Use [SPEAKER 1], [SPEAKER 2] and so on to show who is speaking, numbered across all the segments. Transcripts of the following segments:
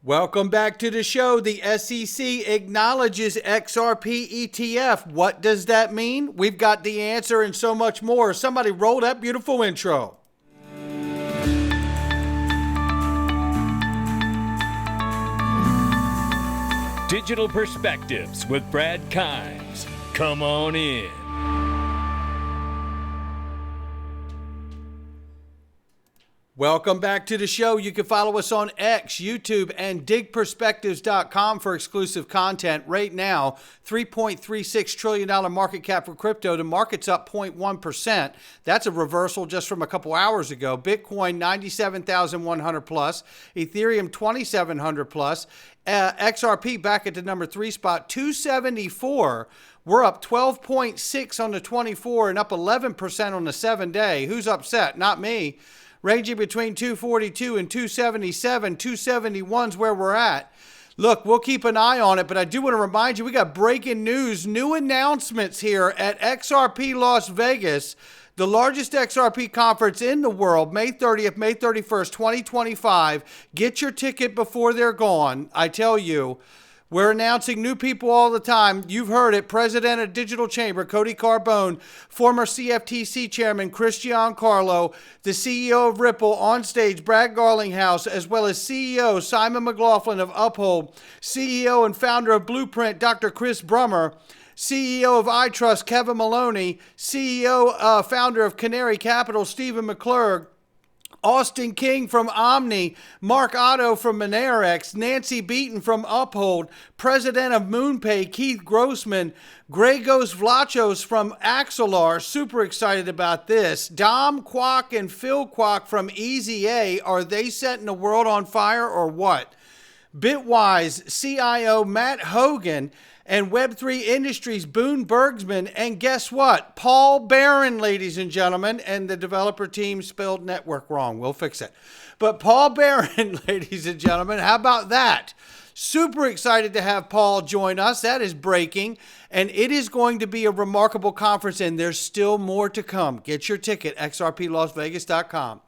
[SPEAKER 1] Welcome back to the show. The SEC acknowledges XRP ETF. What does that mean? We've got the answer and so much more. Somebody roll that beautiful intro.
[SPEAKER 2] Digital Perspectives with Brad Kimes. Come on in.
[SPEAKER 1] Welcome back to the show. You can follow us on X, YouTube, and digperspectives.com for exclusive content. Right now, $3.36 trillion market cap for crypto. The market's up 0.1%. That's a reversal just from a couple hours ago. Bitcoin, 97,100 plus. Ethereum, 2,700 plus. XRP back at the number 3 spot, 274. We're up 12.6 on the 24 and up 11% on the 7-day. Who's upset? Not me. Ranging between 242 and 277, 271's where we're at. Look, we'll keep an eye on it, but I do want to remind you, we got breaking news, new announcements here at XRP Las Vegas, the largest XRP conference in the world, May 30th, May 31st, 2025. Get your ticket before they're gone. I tell you, we're announcing new people all the time. You've heard it. President of Digital Chamber, Cody Carbone, former CFTC chairman, Chris Giancarlo, the CEO of Ripple on stage, Brad Garlinghouse, as well as CEO Simon McLaughlin of Uphold, CEO and founder of Blueprint, Dr. Chris Brummer, CEO of iTrust, Kevin Maloney, CEO, founder of Canary Capital, Stephen McClurg, Austin King from Omni, Mark Otto from Monerex, Nancy Beaton from Uphold, President of MoonPay, Keith Grossman, Gregos Vlachos from Axelar, super excited about this. Dom Kwok and Phil Kwok from Easy A, are they setting the world on fire or what? Bitwise CIO Matt Hogan, and Web3 Industries, Boone Bergsman, and guess what? Paul Barron, ladies and gentlemen, and the developer team spelled network wrong. We'll fix it. But Paul Barron, ladies and gentlemen, how about that? Super excited to have Paul join us. That is breaking, and it is going to be a remarkable conference, and there's still more to come. Get your ticket, xrplasvegas.com.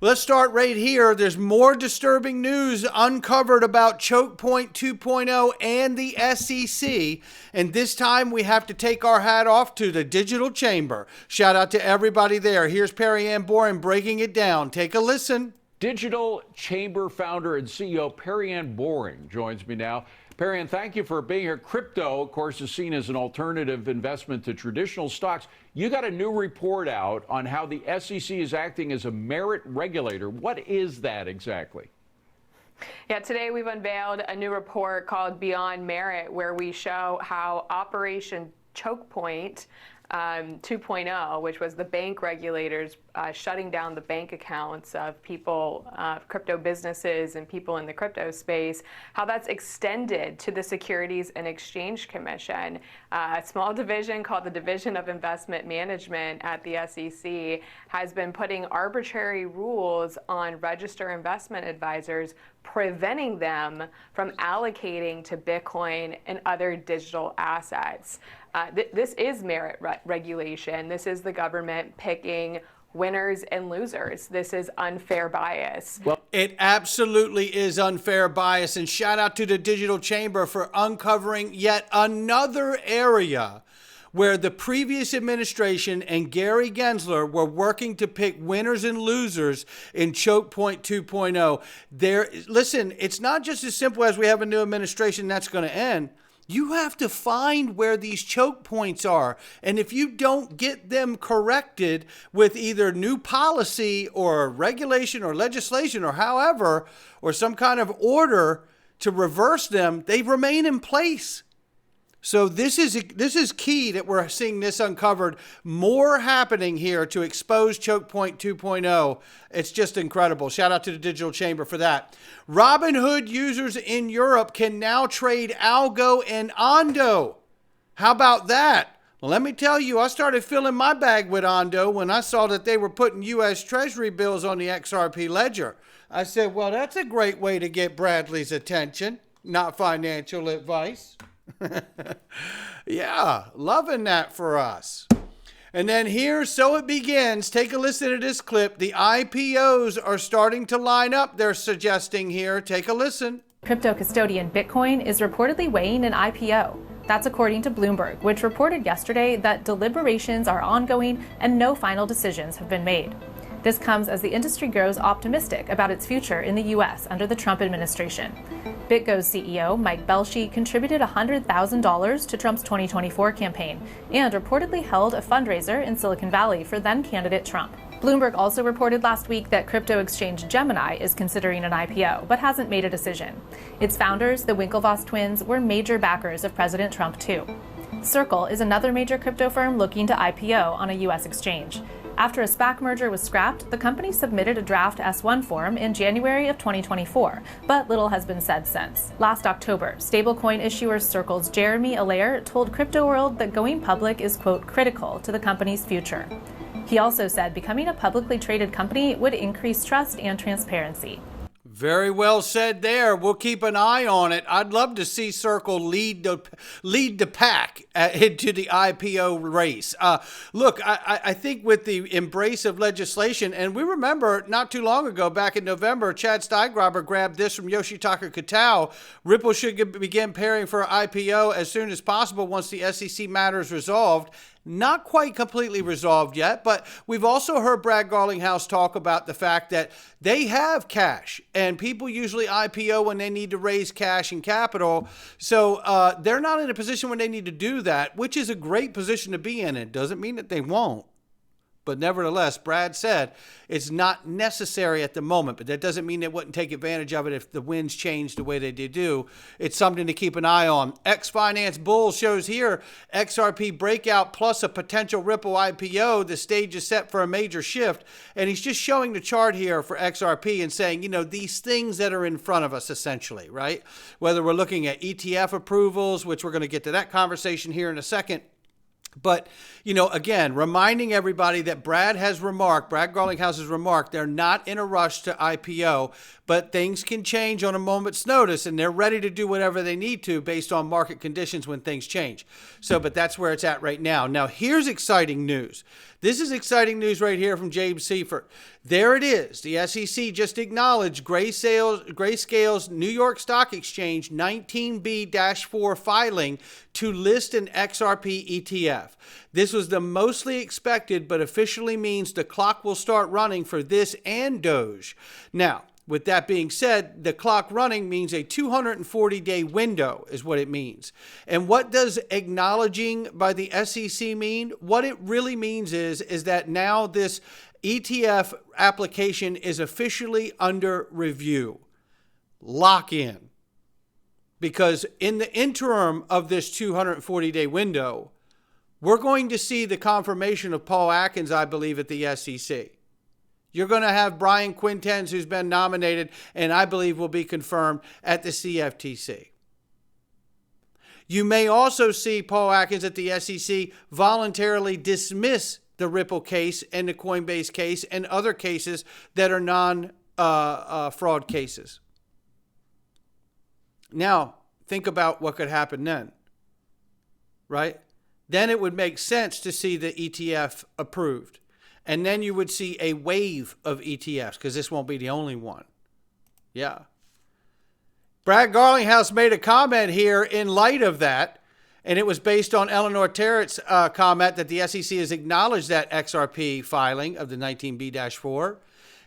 [SPEAKER 1] Let's start right here. There's more disturbing news uncovered about Chokepoint 2.0 and the SEC. And this time we have to take our hat off to the Digital Chamber. Shout out to everybody there. Here's Perry Ann Boren breaking it down. Take a listen.
[SPEAKER 3] Digital Chamber founder and CEO Perry Ann Boren joins me now. Perry Ann, thank you for being here. Crypto, of course, is seen as an alternative investment to traditional stocks. You got a new report out on how the SEC is acting as a merit regulator. What is that exactly?
[SPEAKER 4] Yeah, today we've unveiled a new report called Beyond Merit, where we show how Operation Chokepoint 2.0, which was the bank regulators shutting down the bank accounts of people, crypto businesses and people in the crypto space, how that's extended to the Securities and Exchange Commission. A small division called the Division of Investment Management at the SEC has been putting arbitrary rules on registered investment advisors, preventing them from allocating to Bitcoin and other digital assets. This is merit regulation. This is the government picking winners and losers. This is unfair bias.
[SPEAKER 1] Well, it absolutely is unfair bias. And shout out to the Digital Chamber for uncovering yet another area where the previous administration and Gary Gensler were working to pick winners and losers in Chokepoint 2.0. Listen, it's not just as simple as we have a new administration that's going to end. You have to find where these choke points are. And if you don't get them corrected with either new policy or regulation or legislation or however, or some kind of order to reverse them, they remain in place. So this is key that we're seeing this uncovered. More happening here to expose Chokepoint 2.0. It's just incredible. Shout out to the Digital Chamber for that. Robinhood users in Europe can now trade Algo and Ondo. How about that? Well, let me tell you, I started filling my bag with Ondo when I saw that they were putting U.S. Treasury bills on the XRP ledger. I said, well, that's a great way to get Bradley's attention. Not financial advice. Yeah, loving that for us. And then here, so it begins. Take a listen to this clip. The IPOs are starting to line up, they're suggesting here. Take a listen.
[SPEAKER 5] Crypto custodian Bitcoin is reportedly weighing an IPO. That's according to Bloomberg, which reported yesterday that deliberations are ongoing and no final decisions have been made. This comes as the industry grows optimistic about its future in the U.S. under the Trump administration. BitGo's CEO, Mike Belshey, contributed $100,000 to Trump's 2024 campaign and reportedly held a fundraiser in Silicon Valley for then-candidate Trump. Bloomberg also reported last week that crypto exchange Gemini is considering an IPO, but hasn't made a decision. Its founders, the Winklevoss twins, were major backers of President Trump, too. Circle is another major crypto firm looking to IPO on a U.S. exchange. After a SPAC merger was scrapped, the company submitted a draft S-1 form in January of 2024, but little has been said since. Last October, stablecoin issuer Circle's Jeremy Allaire told Crypto World that going public is, quote, critical to the company's future. He also said becoming a publicly traded company would increase trust and transparency.
[SPEAKER 1] Very well said there. We'll keep an eye on it. I'd love to see Circle lead the pack into the IPO race. Look, I think with the embrace of legislation, and we remember not too long ago, back in November, Chad Steigraber grabbed this from Yoshitaka Kitao. Ripple should begin preparing for IPO as soon as possible once the SEC matter is resolved. Not quite completely resolved yet, but we've also heard Brad Garlinghouse talk about the fact that they have cash, and people usually IPO when they need to raise cash and capital. So they're not in a position when they need to do that, which is a great position to be in. It doesn't mean that they won't. But nevertheless, Brad said it's not necessary at the moment, but that doesn't mean they wouldn't take advantage of it if the winds change the way they do. It's something to keep an eye on. X Finance Bull shows here XRP breakout plus a potential Ripple IPO. The stage is set for a major shift. And he's just showing the chart here for XRP and saying, you know, these things that are in front of us essentially, right? Whether we're looking at ETF approvals, which we're going to get to that conversation here in a second. But, you know, again, reminding everybody that Brad Garlinghouse has remarked, they're not in a rush to IPO, but things can change on a moment's notice, and they're ready to do whatever they need to based on market conditions when things change. So, but that's where it's at right now. Now, here's exciting news. This is exciting news right here from James Seifert. There it is. The SEC just acknowledged Grayscale's New York Stock Exchange 19B-4 filing to list an XRP ETF. This was the mostly expected, but officially means the clock will start running for this and Doge. Now, with that being said, the clock running means a 240-day window is what it means. And what does acknowledging by the SEC mean? What it really means is that now this ETF application is officially under review. Lock in. Because in the interim of this 240-day window, we're going to see the confirmation of Paul Atkins, I believe, at the SEC. You're going to have Brian Quintens, who's been nominated, and I believe will be confirmed at the CFTC. You may also see Paul Atkins at the SEC voluntarily dismiss the Ripple case and the Coinbase case and other cases that are non-fraud cases. Now, think about what could happen then, right? Then it would make sense to see the ETF approved. And then you would see a wave of ETFs, because this won't be the only one. Yeah. Brad Garlinghouse made a comment here in light of that, and it was based on Eleanor Terrett's comment that the SEC has acknowledged that XRP filing of the 19B-4.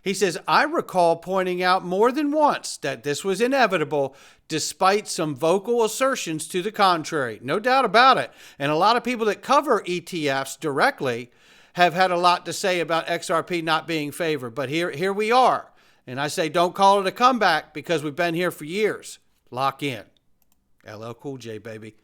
[SPEAKER 1] He says, I recall pointing out more than once that this was inevitable, despite some vocal assertions to the contrary. No doubt about it. And a lot of people that cover ETFs directly have had a lot to say about XRP not being favored. But here we are. And I say don't call it a comeback because we've been here for years. Lock in. LL Cool J, baby.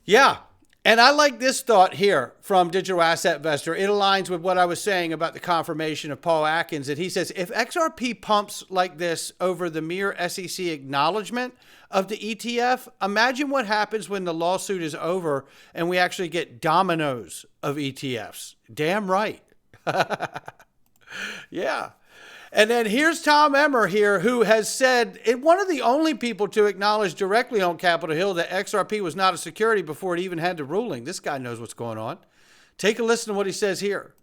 [SPEAKER 1] Yeah. And I like this thought here from Digital Asset Investor. It aligns with what I was saying about the confirmation of Paul Atkins. And he says, if XRP pumps like this over the mere SEC acknowledgement of the ETF, imagine what happens when the lawsuit is over and we actually get dominoes of ETFs. Damn right. Yeah. And then here's Tom Emmer here, who has said, one of the only people to acknowledge directly on Capitol Hill that XRP was not a security before it even had the ruling. This guy knows what's going on. Take a listen to what he says here.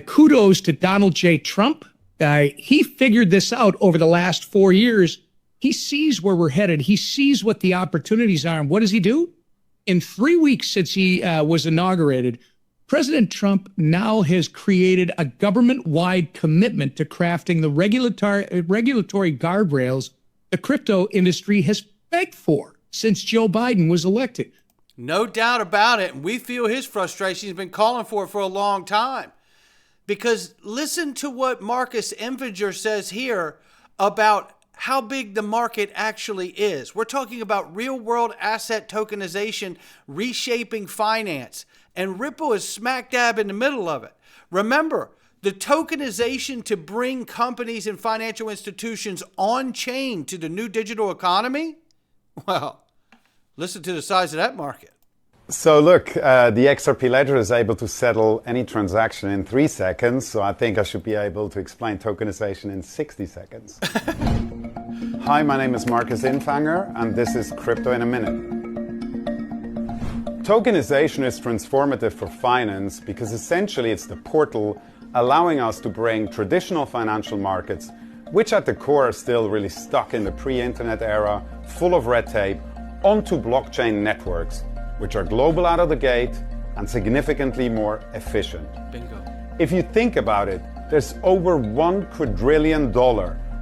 [SPEAKER 6] Kudos to Donald J. Trump. He figured this out over the last 4 years He sees where we're headed. He sees what the opportunities are. And what does he do? In 3 weeks since he was inaugurated, President Trump now has created a government-wide commitment to crafting the regulatory guardrails the crypto industry has begged for since Joe Biden was elected.
[SPEAKER 1] No doubt about it. And we feel his frustration. He's been calling for it for a long time. Because listen to what Marcus Enfinger says here about how big the market actually is. We're talking about real-world asset tokenization, reshaping finance. And Ripple is smack dab in the middle of it. Remember, the tokenization to bring companies and financial institutions on-chain to the new digital economy? Well, listen to the size of that market.
[SPEAKER 7] So look, the XRP ledger is able to settle any transaction in 3 seconds. So I think I should be able to explain tokenization in 60 seconds. Hi, my name is Marcus Enfinger, and this is Crypto in a Minute. Tokenization is transformative for finance because essentially it's the portal allowing us to bring traditional financial markets, which at the core are still really stuck in the pre-internet era, full of red tape, onto blockchain networks, which are global out of the gate and significantly more efficient.
[SPEAKER 1] Bingo.
[SPEAKER 7] If you think about it, there's over $1 quadrillion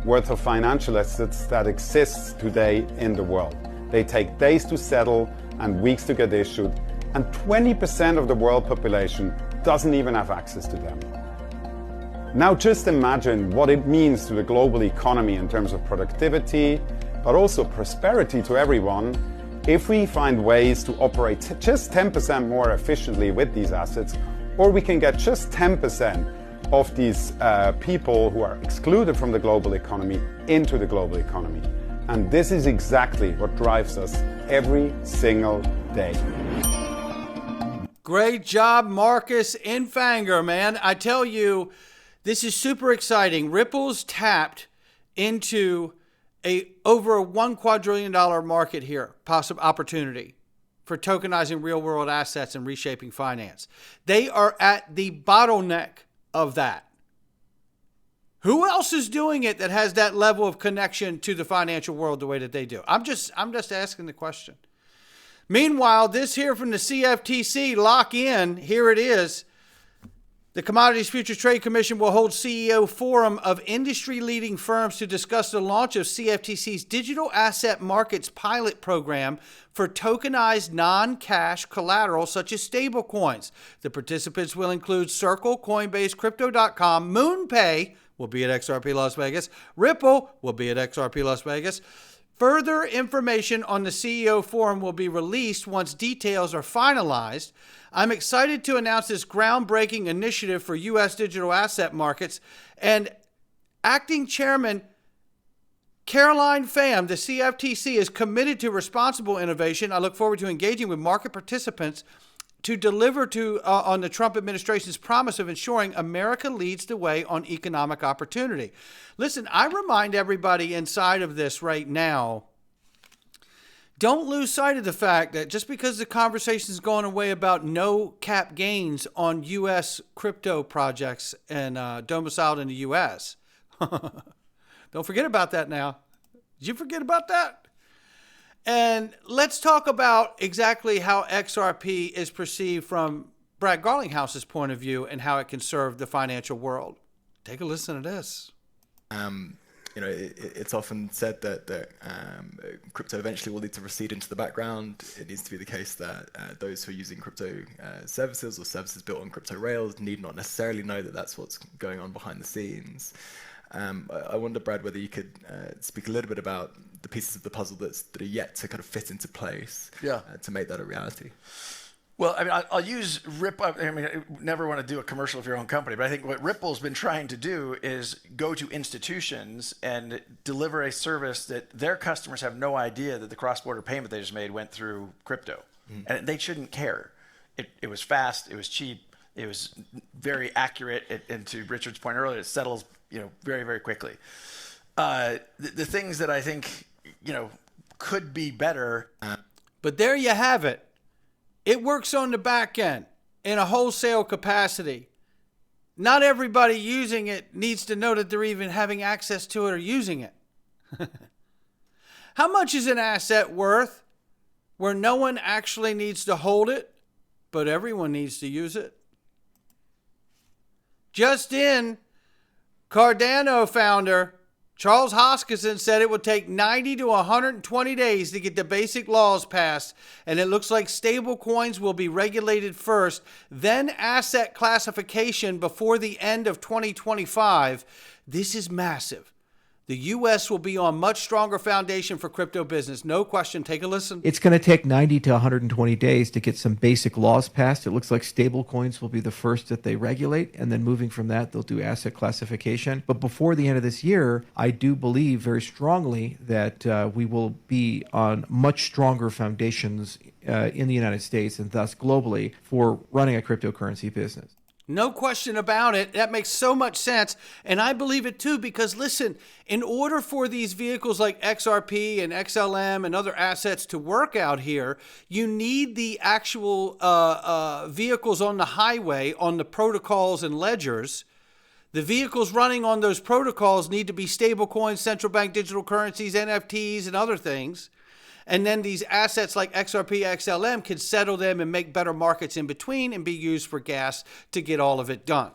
[SPEAKER 7] worth of financial assets that exists today in the world. They take days to settle and weeks to get issued, and 20% of the world population doesn't even have access to them. Now just imagine what it means to the global economy in terms of productivity, but also prosperity to everyone, if we find ways to operate just 10% more efficiently with these assets, or we can get just 10% of these people who are excluded from the global economy into the global economy. And this is exactly what drives us every single day.
[SPEAKER 1] Great job, Marcus Enfinger, man. I tell you, this is super exciting. Ripple's tapped into over a $1 quadrillion market here, possible opportunity for tokenizing real-world assets and reshaping finance. They are at the bottleneck of that. Who else is doing it that has that level of connection to the financial world the way that they do? I'm just asking the question. Meanwhile, this here from the CFTC, lock in, here it is. The Commodities Futures Trade Commission will hold CEO forum of industry-leading firms to discuss the launch of CFTC's Digital Asset Markets pilot program for tokenized non-cash collateral such as stablecoins. The participants will include Circle, Coinbase, Crypto.com, MoonPay will be at XRP Las Vegas, Ripple will be at XRP Las Vegas. Further information on the CEO forum will be released once details are finalized. I'm excited to announce this groundbreaking initiative for U.S. digital asset markets. And Acting Chairman Caroline Pham, the CFTC, is committed to responsible innovation. I look forward to engaging with market participants to deliver on the Trump administration's promise of ensuring America leads the way on economic opportunity. Listen, I remind everybody inside of this right now, don't lose sight of the fact that just because the conversation is going away about no cap gains on U.S. crypto projects and domiciled in the U.S., don't forget about that now. Did you forget about that? And let's talk about exactly how XRP is perceived from Brad Garlinghouse's point of view and how it can serve the financial world. Take a listen to this.
[SPEAKER 8] It's often said that crypto eventually will need to recede into the background. It needs to be the case that those who are using crypto services or services built on crypto rails need not necessarily know that that's what's going on behind the scenes. I wonder, Brad, whether you could speak a little bit about the pieces of the puzzle that are yet to kind of fit into place to make that a reality.
[SPEAKER 9] Well, I mean, I'll use Ripple. I mean, I never want to do a commercial of your own company, but I think what Ripple's been trying to do is go to institutions and deliver a service that their customers have no idea that the cross-border payment they just made went through crypto. And they shouldn't care. It was fast, it was cheap, it was very accurate, and to Richard's point earlier, it settles very, very quickly. The things that I think, could be better.
[SPEAKER 1] But there you have it. It works on the back end in a wholesale capacity. Not everybody using it needs to know that they're even having access to it or using it. How much is an asset worth where no one actually needs to hold it, but everyone needs to use it? Just in, Cardano founder Charles Hoskinson said it would take 90 to 120 days to get the basic laws passed, and it looks like stable coins will be regulated first, then asset classification before the end of 2025. This is massive. The U.S. will be on much stronger foundation for crypto business. No question. Take a listen.
[SPEAKER 10] It's going to take 90 to 120 days to get some basic laws passed. It looks like stable coins will be the first that they regulate, and then moving from that, they'll do asset classification. But before the end of this year, I do believe very strongly that we will be on much stronger foundations in the United States and thus globally for running a cryptocurrency business.
[SPEAKER 1] No question about it. That makes so much sense. And I believe it too, because listen, in order for these vehicles like XRP and XLM and other assets to work out here, you need the actual vehicles on the highway, on the protocols and ledgers. The vehicles running on those protocols need to be stable coins, central bank digital currencies, NFTs, and other things. And then these assets like XRP, XLM can settle them and make better markets in between and be used for gas to get all of it done.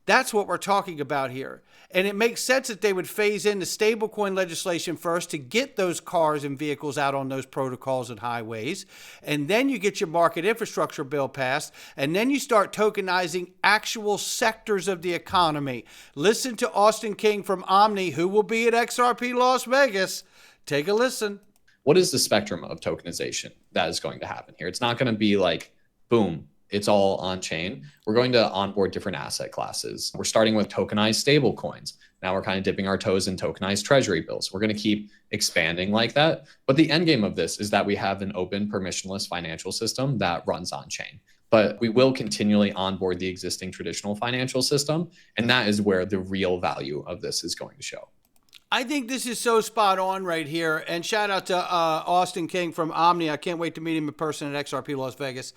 [SPEAKER 1] That's what we're talking about here. And it makes sense that they would phase in the stablecoin legislation first to get those cars and vehicles out on those protocols and highways. And then you get your market infrastructure bill passed. And then you start tokenizing actual sectors of the economy. Listen to Austin King from Omni, who will be at XRP Las Vegas. Take a listen.
[SPEAKER 11] What is the spectrum of tokenization that is going to happen here? It's not going to be like, boom, it's all on chain. We're going to onboard different asset classes. We're starting with tokenized stable coins. Now we're kind of dipping our toes in tokenized treasury bills. We're going to keep expanding like that. But the end game of this is that we have an open, permissionless financial system that runs on chain. But we will continually onboard the existing traditional financial system. And that is where the real value of this is going to show.
[SPEAKER 1] I think this is so spot on right here. And shout out to Austin King from Omni. I can't wait to meet him in person at XRP Las Vegas.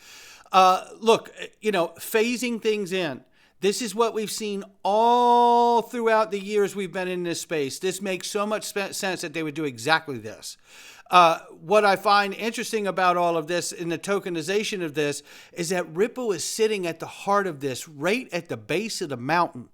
[SPEAKER 1] Look, phasing things in. This is what we've seen all throughout the years we've been in this space. This makes so much sense that they would do exactly this. What I find interesting about all of this and the tokenization of this is that Ripple is sitting at the heart of this, right at the base of the mountain,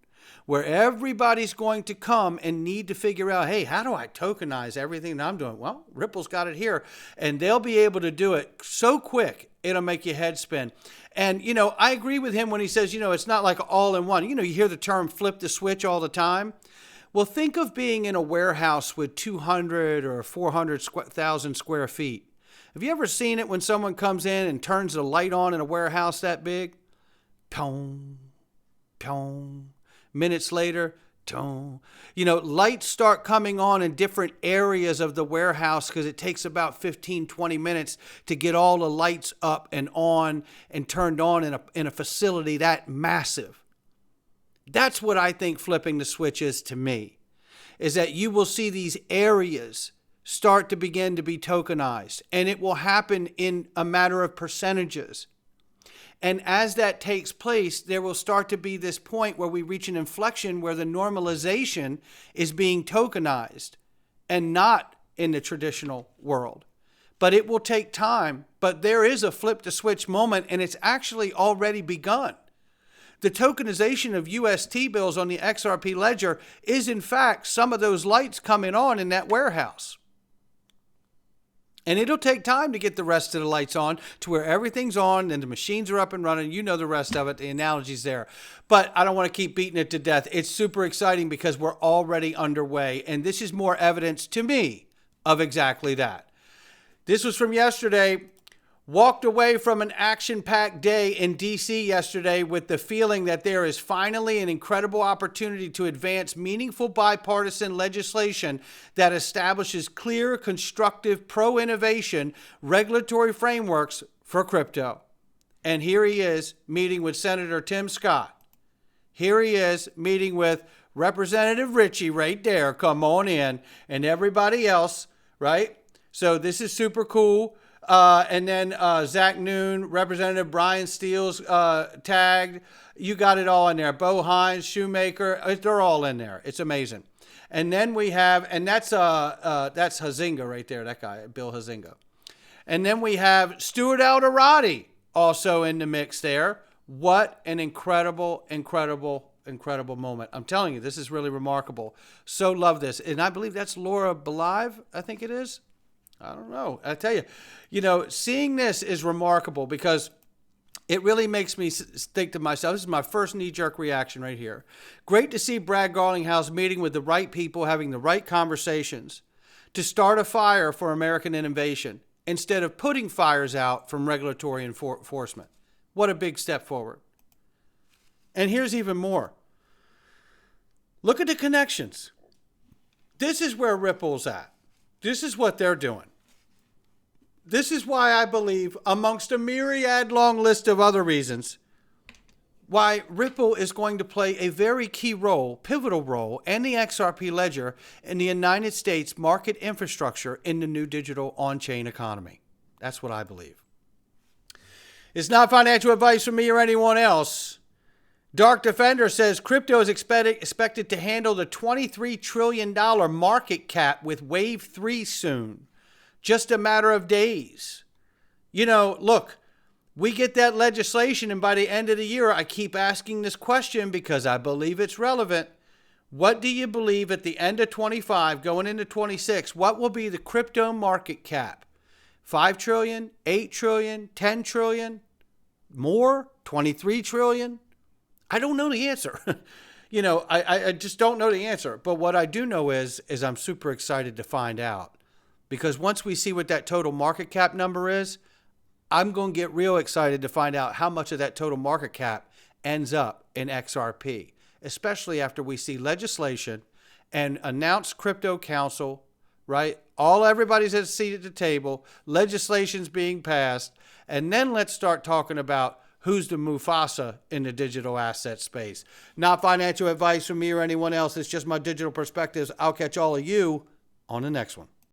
[SPEAKER 1] where everybody's going to come and need to figure out, hey, how do I tokenize everything that I'm doing? Well, Ripple's got it here, and they'll be able to do it so quick, it'll make your head spin. And, I agree with him when he says, it's not like all in one. You hear the term flip the switch all the time. Well, think of being in a warehouse with 200 or 400,000 square feet. Have you ever seen it when someone comes in and turns the light on in a warehouse that big? Tone, tone. Minutes later, tone. Lights start coming on in different areas of the warehouse because it takes about 15, 20 minutes to get all the lights up and on and turned on in a facility that massive. That's what I think flipping the switch is to me, is that you will see these areas start to begin to be tokenized, and it will happen in a matter of percentages. And as that takes place, there will start to be this point where we reach an inflection where the normalization is being tokenized and not in the traditional world. But it will take time. But there is a flip the switch moment, and it's actually already begun. The tokenization of UST bills on the XRP ledger is, in fact, some of those lights coming on in that warehouse. And it'll take time to get the rest of the lights on to where everything's on and the machines are up and running. You know the rest of it. The analogy's there. But I don't want to keep beating it to death. It's super exciting because we're already underway. And this is more evidence to me of exactly that. This was from yesterday. Walked away from an action-packed day in D.C. yesterday with the feeling that there is finally an incredible opportunity to advance meaningful bipartisan legislation that establishes clear, constructive, pro-innovation regulatory frameworks for crypto. And here he is meeting with Senator Tim Scott. Here he is meeting with Representative Richie right there. Come on in. And everybody else, right? So this is super cool. And then Zach Noon, Representative Brian Steele's tagged. You got it all in there. Bo Hines, Shoemaker, they're all in there. It's amazing. And then we have, and that's Huizinga right there, that guy, Bill Huizinga. And then we have Stuart Alderati also in the mix there. What an incredible, incredible, incredible moment. I'm telling you, this is really remarkable. So love this. And I believe that's Laura Belive, I think it is. I don't know. I tell you, seeing this is remarkable because it really makes me think to myself, this is my first knee-jerk reaction right here. Great to see Brad Garlinghouse meeting with the right people, having the right conversations to start a fire for American innovation instead of putting fires out from regulatory enforcement. What a big step forward. And here's even more. Look at the connections. This is where Ripple's at. This is what they're doing. This is why I believe, amongst a myriad long list of other reasons, why Ripple is going to play a very key role, pivotal role, and the XRP ledger in the United States market infrastructure in the new digital on-chain economy. That's what I believe. It's not financial advice from me or anyone else. Dark Defender says crypto is expected to handle the $23 trillion market cap with Wave 3 soon. Just a matter of days. Look, we get that legislation, and by the end of the year, I keep asking this question because I believe it's relevant. What do you believe at the end of 25, going into 26, what will be the crypto market cap? 5 trillion, 8 trillion, 10 trillion, more, 23 trillion? I don't know the answer. I just don't know the answer. But what I do know is I'm super excited to find out. Because once we see what that total market cap number is, I'm going to get real excited to find out how much of that total market cap ends up in XRP, especially after we see legislation and announced crypto council, right? Everybody's at a seat at the table, legislation's being passed, and then let's start talking about who's the Mufasa in the digital asset space. Not financial advice from me or anyone else. It's just my digital perspectives. I'll catch all of you on the next one.